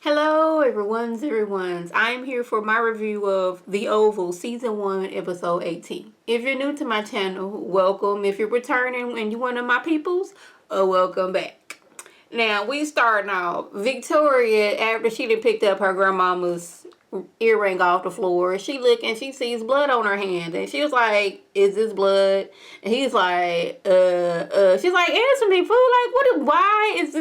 Hello, everyone's. I'm here for my review of The Oval, Season 1, Episode 18. If you're new to my channel, welcome. If you're returning and you're one of my peoples, welcome back. Now, we starting off. Victoria, after she done picked up her grandmama's earring off the floor, she look and she sees blood on her hand. And she was like, is this blood? And he's like, she's like, answer me, fool. Like, why is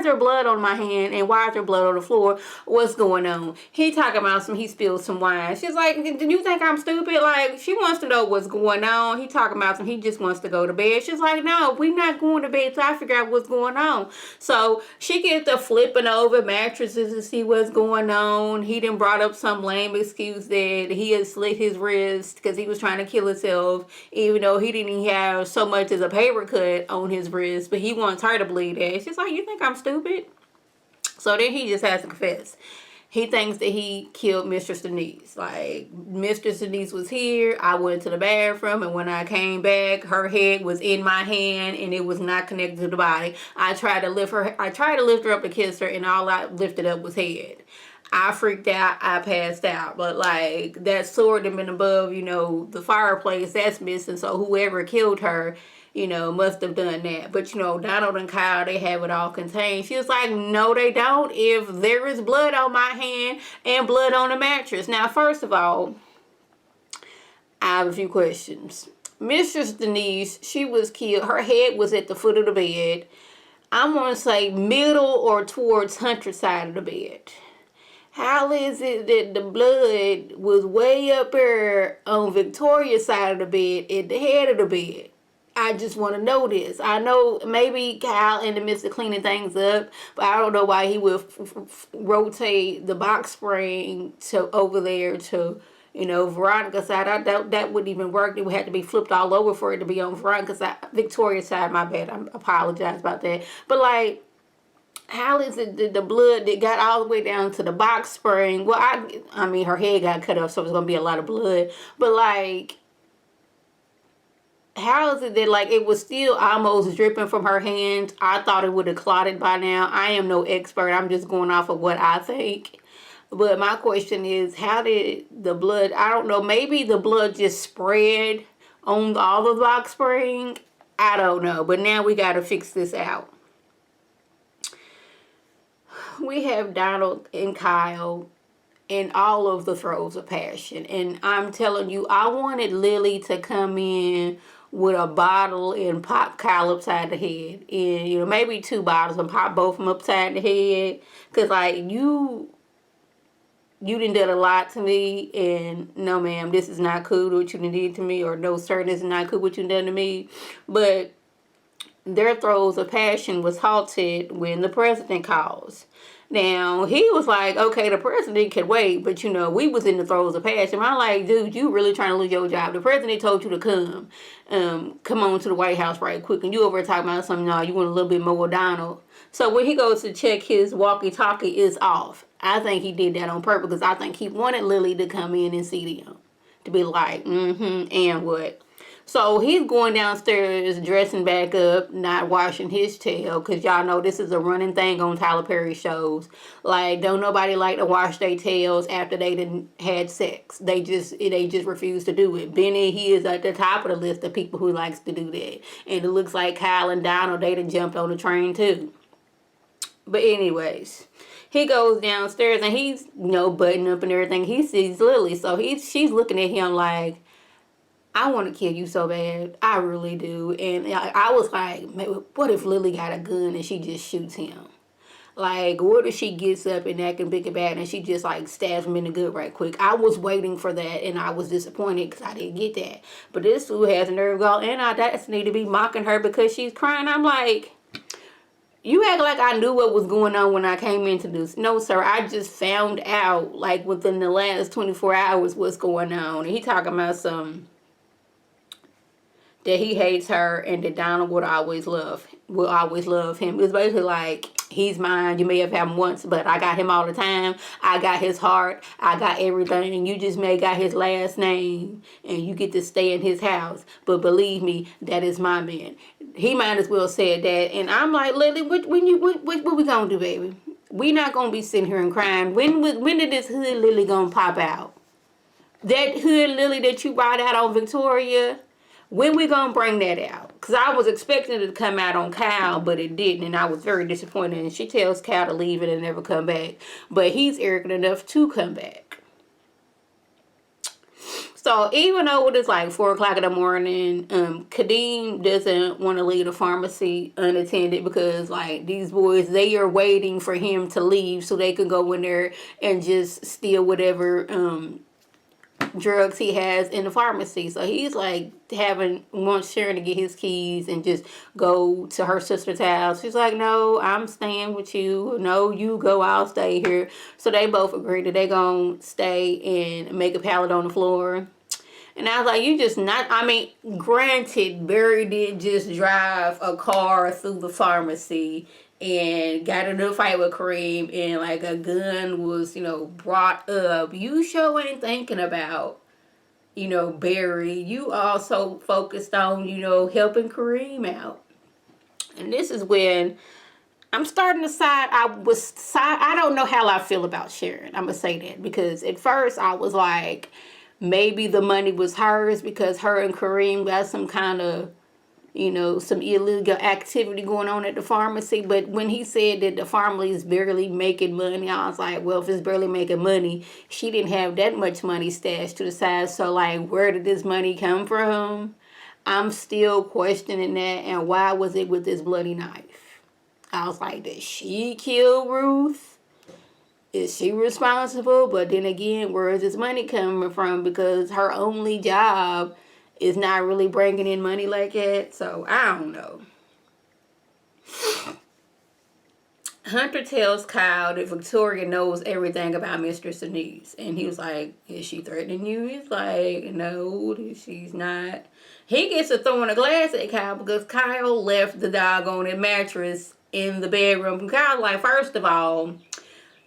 there blood on my hand and why is there blood on the floor? What's going on? He talking about he spilled some wine. She's like, do you think I'm stupid? Like, she wants to know what's going on. He talking about he just wants to go to bed. She's like, no, we're not going to bed till I figure out what's going on. So she gets to flipping over mattresses to see what's going on. He done brought up some lame excuse that he had slit his wrist because he was trying to kill himself, even though he didn't have so much as a paper cut on his wrist, but he wants her to bleed that. She's like, you think I'm stupid? So then he just has to confess. He thinks that he killed Mistress Denise. Like, Mistress Denise was here, I went to the bathroom, and when I came back, her head was in my hand, and it was not connected to the body. I tried to lift her up to kiss her, and all I lifted up was head. I freaked out, I passed out. But like, that sword had been above, the fireplace, that's missing. So whoever killed her, must have done that. But Donald and Kyle, they have it all contained. She was like, no, they don't. If there is blood on my hand and blood on the mattress. Now, first of all, I have a few questions. Mistress Denise, she was killed. Her head was at the foot of the bed. I'm going to say middle or towards Hunter's side of the bed. How is it that the blood was way up there on Victoria's side of the bed at the head of the bed? I just want to know this. I know maybe Kyle in the midst of cleaning things up, but I don't know why he would rotate the box spring to over there to, Veronica's side. That wouldn't even work. It would have to be flipped all over for it to be on Veronica's side. Victoria's side, my bad. I apologize about that. But like, how is it that the blood that got all the way down to the box spring? Well, I mean, her head got cut off, so it's going to be a lot of blood. But, like, how is it that, like, it was still almost dripping from her hands? I thought it would have clotted by now. I am no expert. I'm just going off of what I think. But my question is, how did the blood, I don't know, maybe the blood just spread on all the box spring? I don't know. But now we got to fix this out. We have Donald and Kyle in all of the throes of passion. And I'm telling you, I wanted Lily to come in with a bottle and pop Kyle upside the head. And, maybe 2 bottles and pop both of them upside the head. Because, like, you done did a lot to me. And, no, ma'am, this is not cool what you done did to me. Or, no, sir, this is not cool what you done to me. But their throes of passion was halted when the president calls. Now, he was like, okay, the president can wait, but, we was in the throes of passion. I'm like, dude, you really trying to lose your job. The president told you to come on to the White House right quick, and you over here talking about something, no, you want a little bit more Donald. So when he goes to check his walkie-talkie, is off. I think he did that on purpose, because I think he wanted Lily to come in and see them. To be like, and what? So he's going downstairs, dressing back up, not washing his tail, because y'all know this is a running thing on Tyler Perry shows. Like, don't nobody like to wash their tails after they done had sex. They just refuse to do it. Benny, he is at the top of the list of people who likes to do that. And it looks like Kyle and Donald, they done jumped on the train too. But anyways, he goes downstairs and he's, buttoning up and everything. He sees Lily, so she's looking at him like, I want to kill you so bad. I really do. And I was like, what if Lily got a gun and she just shoots him? Like, what if she gets up and acting big and bad and she just, like, stabs him in the gut right quick? I was waiting for that, and I was disappointed because I didn't get that. But this fool has a nerve gall and audacity to be mocking her because she's crying. I'm like, you act like I knew what was going on when I came into this. No, sir, I just found out, like, within the last 24 hours what's going on. And he talking about that he hates her and that Donald will always love him. It's basically like, he's mine. You may have had him once, but I got him all the time. I got his heart. I got everything. You just may got his last name and you get to stay in his house. But believe me, that is my man. He might as well said that. And I'm like, Lily, what we gonna do, baby? We not gonna be sitting here and crying. When did this hood lily gonna pop out? That hood lily that you brought out on Victoria, when we gonna bring that out? Because I was expecting it to come out on Kyle, but it didn't, and I was very disappointed. And she tells Kyle to leave it and never come back. But he's arrogant enough to come back. So even though it's like 4 o'clock in the morning, Kadeem doesn't want to leave the pharmacy unattended because like these boys, they are waiting for him to leave so they can go in there and just steal whatever drugs he has in the pharmacy. So he's like wants Sharon to get his keys and just go to her sister's house. She's like, no, I'm staying with you. No, you go, I'll stay here. So they both agree that they gonna stay and make a pallet on the floor. And I was like, you just not, I mean, granted, Barry did just drive a car through the pharmacy and got into a fight with Kareem and like a gun was, brought up. You sure ain't thinking about, Barry. You also focused on, helping Kareem out. And this is when I'm starting to side. I don't know how I feel about Sharon. I'm going to say that because at first I was like, maybe the money was hers because her and Kareem got some kind of, some illegal activity going on at the pharmacy. But when he said that the pharmacy is barely making money, I was like, well, if it's barely making money, she didn't have that much money stashed to the side. So, like, where did this money come from? I'm still questioning that. And why was it with this bloody knife? I was like, did she kill Ruth? Is she responsible? But then again, where is this money coming from? Because her only job is not really bringing in money like that. So, I don't know. Hunter tells Kyle that Victoria knows everything about Mistress Denise. And he was like, is she threatening you? He's like, no, she's not. He gets to throwing a glass at Kyle because Kyle left the doggone mattress in the bedroom. And Kyle's like, first of all,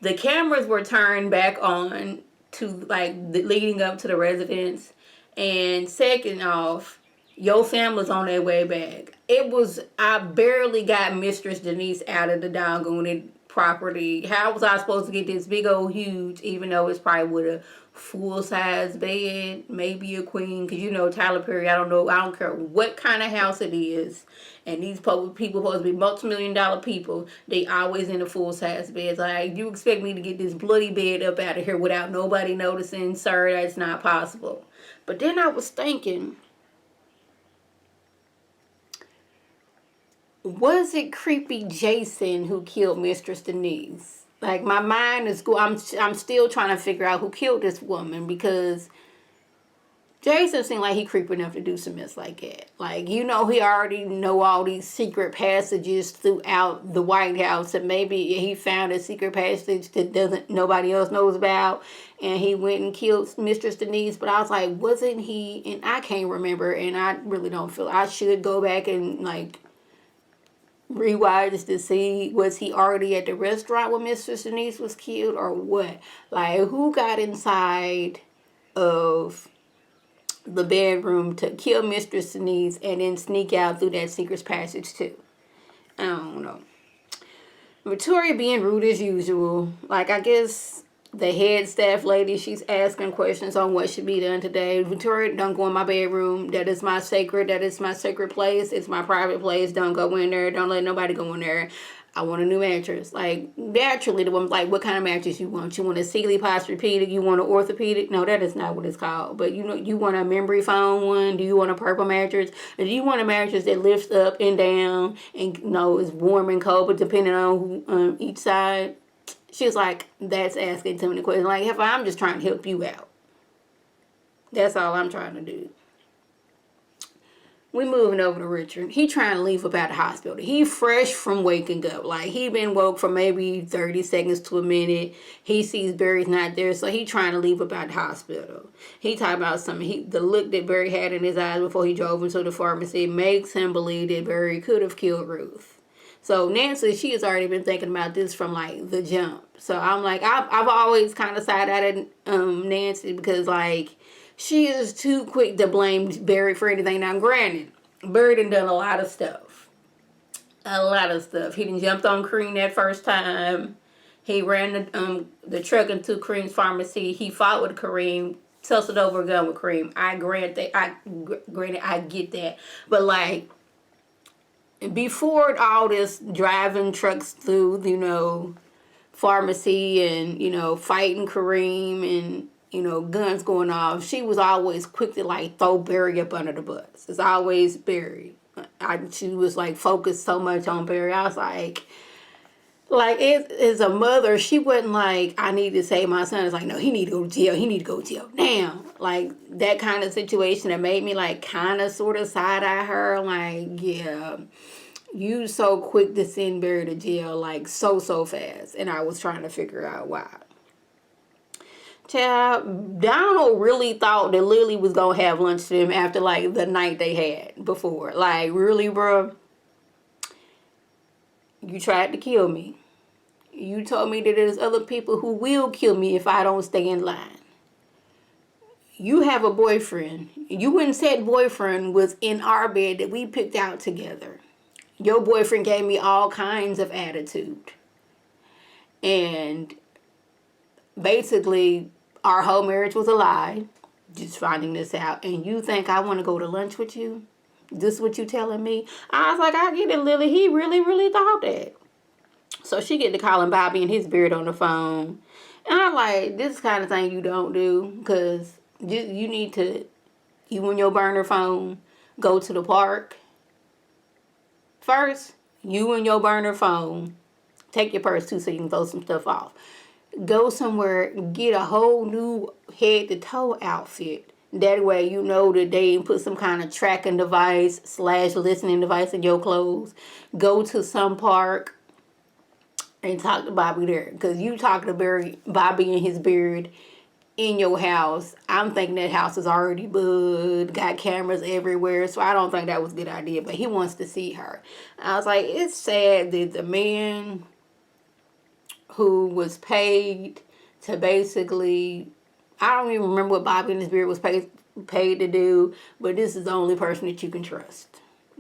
the cameras were turned back on to like leading up to the residence. And second off, your family's on their way back. I barely got Mistress Denise out of the doggone property. How was I supposed to get this big old huge, even though it's probably with a full-size bed, maybe a queen, because Tyler Perry, I don't care what kind of house it is, and these people supposed to be multi-million-dollar people, they always in a full-size bed. Like, you expect me to get this bloody bed up out of here without nobody noticing? Sir, that's not possible. But then I was thinking, was it creepy Jason who killed Mistress Denise? Like, my mind is I'm still trying to figure out who killed this woman because Jason seemed like he creepy enough to do some mess like that. Like, he already know all these secret passages throughout the White House, and maybe he found a secret passage that nobody else knows about, and he went and killed Mistress Denise. But I was like, wasn't he? And I can't remember, and I really don't feel I should go back and like rewatch to see, was he already at the restaurant when Mistress Denise was killed or what? Like, who got inside of the bedroom to kill Mistress Denise and then sneak out through that secret passage too? I don't know. Victoria being rude as usual. Like, I guess the head staff lady, she's asking questions on what should be done today. Victoria, don't go in my bedroom. That is my sacred place. It's my private place. Don't go in there. Don't let nobody go in there. I want a new mattress. Like, naturally, the woman's like, what kind of mattress you want? You want a Sealy Posturepedic? You want an orthopedic? No, that is not what it's called. But, you want a memory foam one? Do you want a purple mattress? Or do you want a mattress that lifts up and down and, is warm and cold, but depending on each side? She's like, that's asking too many questions. Like, I'm just trying to help you out. That's all I'm trying to do. We moving over to Richard. He trying to leave up out of the hospital. He fresh from waking up. Like, he been woke for maybe 30 seconds to a minute. He sees Barry's not there, so he trying to leave up out of the hospital. He talking about something. The look that Barry had in his eyes before he drove into the pharmacy makes him believe that Barry could have killed Ruth. So Nancy, she has already been thinking about this from like the jump. So I'm like, I've always kind of side-eyed Nancy because like, she is too quick to blame Barry for anything. Now, granted, Barry done a lot of stuff. A lot of stuff. He done jumped on Kareem that first time. He ran the truck into Kareem's pharmacy. He fought with Kareem, tussled over a gun with Kareem. Granted, I get that, but like before all this driving trucks through, pharmacy and fighting Kareem and guns going off, she was always quick to like throw Barry up under the bus. It's always Barry. She was like focused so much on Barry. I was like it as a mother, she wasn't like, I need to save my son. It's like, no, he need to go to jail. He need to go to jail now. Like that kind of situation that made me like kind of sort of side eye her. Like, yeah, you so quick to send Barry to jail, like so fast. And I was trying to figure out why. Child, Donald really thought that Lily was gonna have lunch to him after like the night they had before. Like, really, bro? You tried to kill me. You told me that there's other people who will kill me if I don't stay in line. You have a boyfriend. You and said boyfriend was in our bed that we picked out together. Your boyfriend gave me all kinds of attitude. And basically, our whole marriage was a lie. Just finding this out. And you think I want to go to lunch with you? This what you telling me? I was like, I get it, Lily. He really thought that. So she get to calling Bobby and his beard on the phone. And I'm like, this kind of thing you don't do. Because you need to, you and your burner phone, go to the park. First, you and your burner phone, take your purse too so you can throw some stuff off. Go somewhere, get a whole new head-to-toe outfit. That way you know that they put some kind of tracking device / listening device in your clothes. Go to some park and talk to Bobby there. Because you talk to Bobby and his beard in your house. I'm thinking that house is already bugged, got cameras everywhere, so I don't think that was a good idea. But he wants to see her. I was like, it's sad that the man who was paid to basically, I don't even remember what Bobby and his beard was paid to do, but this is the only person that you can trust.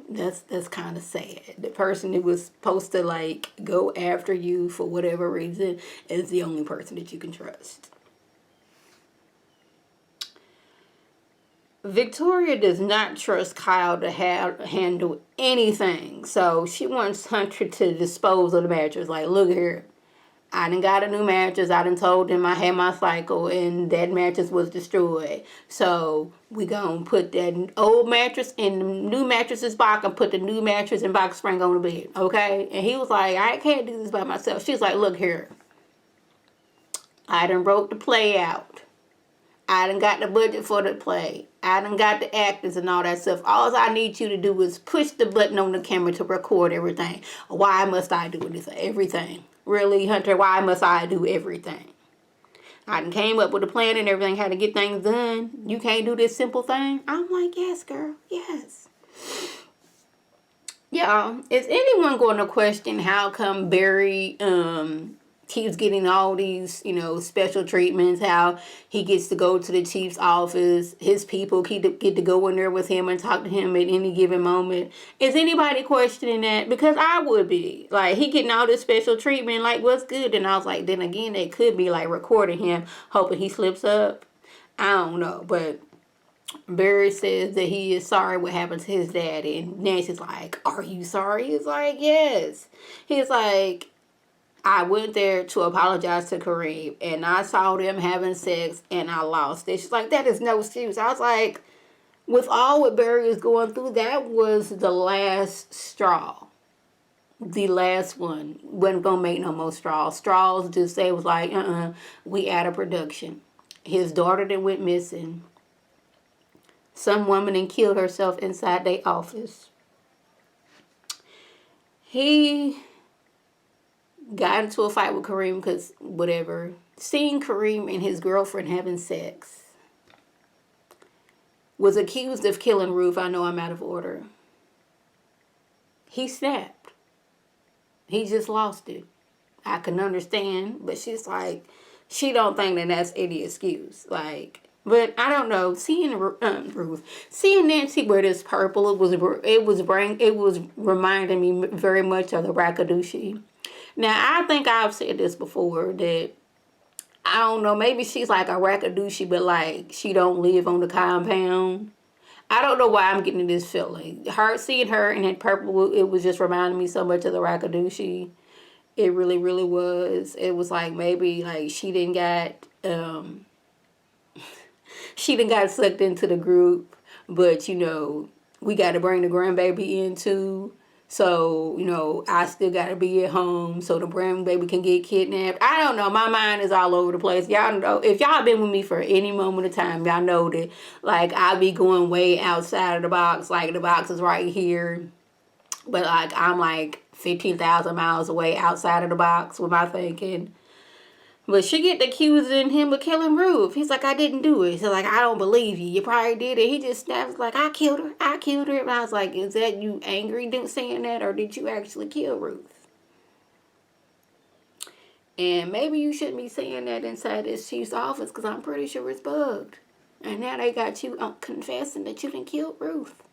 That's kind of sad. The person that was supposed to like go after you for whatever reason is the only person that you can trust. Victoria does not trust Kyle to handle anything. So she wants Hunter to dispose of the mattress. Like, look here. I done got a new mattress. I done told him I had my cycle and that mattress was destroyed. So we gonna put that old mattress in the new mattress's box and put the new mattress and box spring on the bed. Okay? And he was like, I can't do this by myself. She's like, look here. I done wrote the play out. I done got the budget for the play. I done got the actors and all that stuff. All I need you to do is push the button on the camera to record everything. Why must I do this? Everything. Really, Hunter, why must I do everything? I done came up with a plan and everything, how to get things done. You can't do this simple thing? I'm like, yes, girl, yes. Y'all, is anyone going to question how come Barry keeps getting all these, special treatments, how he gets to go to the chief's office, his people get to go in there with him and talk to him at any given moment? Is anybody questioning that? Because I would be. Like, he getting all this special treatment, like, what's good? And I was like, then again, they could be, like, recording him, hoping he slips up. I don't know, but Barry says that he is sorry what happened to his daddy. And Nancy's like, are you sorry? He's like, yes. He's like, I went there to apologize to Kareem, and I saw them having sex, and I lost it. She's like, that is no excuse. I was like, with all what Barry was going through, that was the last straw. The last one. Wasn't going to make no more straws. Straws just say, was like, we out of production. His daughter that went missing. Some woman and killed herself inside their office. He got into a fight with Kareem because whatever. Seeing Kareem and his girlfriend having sex. Was accused of killing Ruth. I know I'm out of order. He snapped. He just lost it. I can understand, but she's like, she don't think that that's any excuse. Like, but I don't know. Seeing Ruth, seeing Nancy wear this purple, it was reminding me very much of the Rakadushi. Now, I think I've said this before that I don't know, maybe she's like a rackadoochie, but like she don't live on the compound. I don't know why I'm getting this feeling. Seeing her in that purple, it was just reminding me so much of the rackadoochie. It really, really was. It was like maybe like she didn't got sucked into the group, but you know, we got to bring the grandbaby in too. So, you know, I still got to be at home so the grandbaby can get kidnapped. I don't know. My mind is all over the place. Y'all know, if y'all been with me for any moment of time, y'all know that, like, I be going way outside of the box. Like, the box is right here. But, like, I'm, like, 15,000 miles away outside of the box with my thinking. But she get accusing him of killing Ruth. He's like, I didn't do it. He's like, I don't believe you. You probably did it. He just snaps like, I killed her. I killed her. And I was like, is that you angry saying that, or did you actually kill Ruth? And maybe you shouldn't be saying that inside this chief's office, because I'm pretty sure it's bugged. And now they got you confessing that you didn't kill Ruth.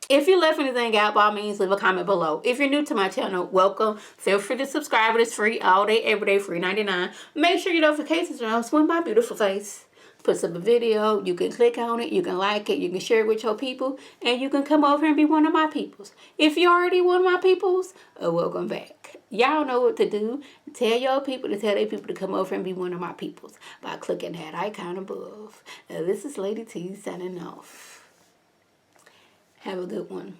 If you left anything out, by all means, leave a comment below. If you're new to my channel, welcome. Feel free to subscribe. It is free all day, every day, free 99. Make sure your notifications are on so when my beautiful face puts up a video, you can click on it, you can like it, you can share it with your people, and you can come over and be one of my peoples. If you're already one of my peoples, welcome back. Y'all know what to do. Tell your people to tell their people to come over and be one of my peoples by clicking that icon above. Now, this is Lady T signing off. Have a good one.